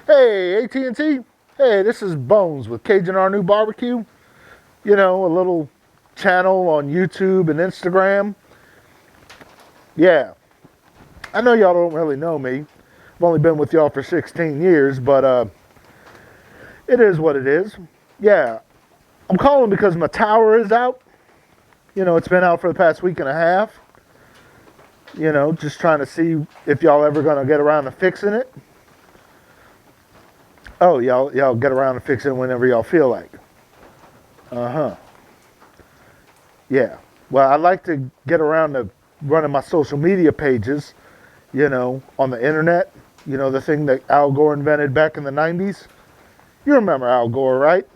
Hey, AT&T. Hey, this is Bones with Cajunrnewbbq. You know, a little channel on YouTube and Instagram. Yeah, I know y'all don't really know me. I've only been with y'all for 16 years, but it is what it is. Yeah, I'm calling because my tower is out. You know, it's been out for the past week and a half. You know, just trying to see if y'all ever gonna get around to fixing it. Oh, y'all get around to fixing it whenever y'all feel like. Yeah. Well, I like to get around to running my social media pages, you know, on the internet. You know, the thing that Al Gore invented back in the 90s. You remember Al Gore, right?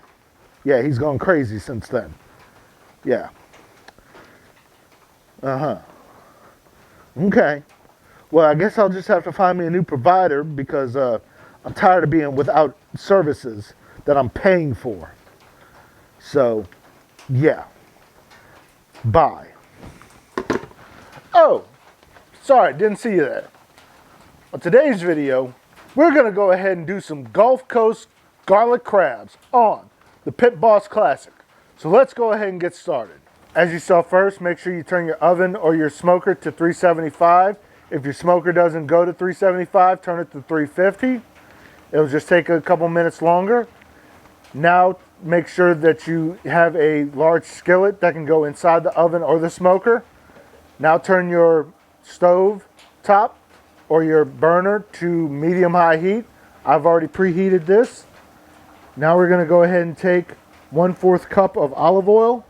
Yeah, he's gone crazy since then. Yeah. Okay. Well, I guess I'll just have to find me a new provider because I'm tired of being without services that I'm paying for. So, yeah. Bye. Oh, sorry, didn't see you there. On today's video, we're going to go ahead and do some Gulf Coast garlic crabs on the Pit Boss Classic. So let's go ahead and get started. As you saw first, make sure you turn your oven or your smoker to 375. If your smoker doesn't go to 375, turn it to 350. It'll just take a couple minutes longer. Now make sure that you have a large skillet that can go inside the oven or the smoker. Now turn your stove top or your burner to medium-high heat. I've already preheated this. Now we're going to go ahead and take 1/4 cup of olive oil,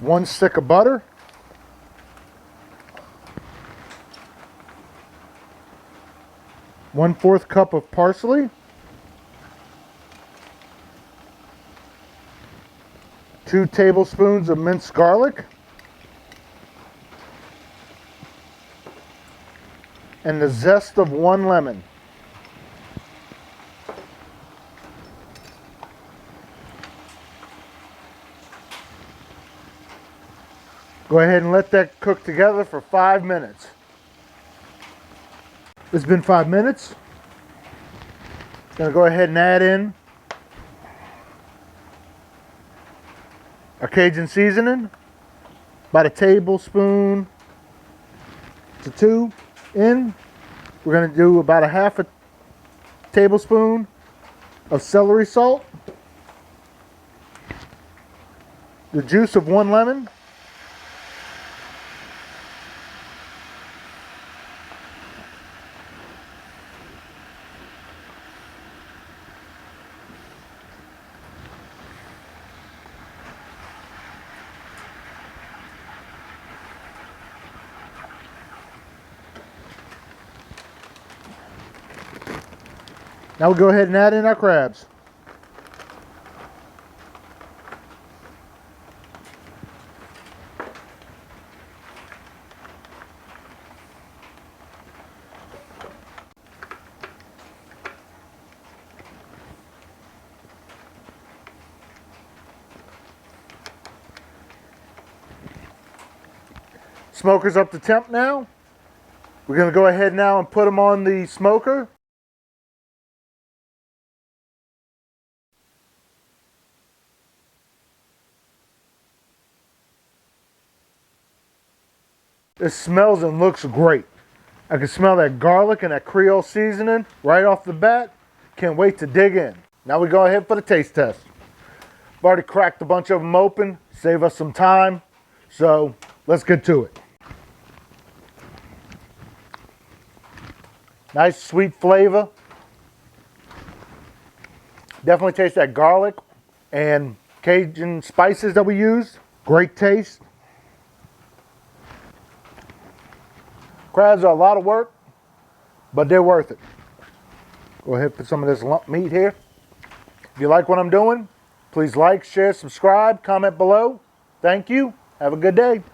1 stick of butter, 1/4 cup of parsley, 2 tablespoons of minced garlic, and the zest of 1 lemon. Go ahead and let that cook together for 5 minutes. It's been 5 minutes. Gonna go ahead and add in our Cajun seasoning, about 1 tablespoon to 2 in. We're gonna do about 1/2 tablespoon of celery salt, the juice of 1 lemon, now we'll go ahead and add in our crabs. Smoker's up to temp now. We're going to go ahead now and put them on the smoker. It smells and looks great. I can smell that garlic and that Creole seasoning right off the bat. Can't wait to dig in. Now we go ahead for the taste test. I've already cracked a bunch of them open, save us some time. So let's get to it. Nice sweet flavor. Definitely taste that garlic and Cajun spices that we used. Great taste. Crabs are a lot of work, but they're worth it. Go ahead and put some of this lump meat here. If you like what I'm doing, please like, share, subscribe, comment below. Thank you. Have a good day.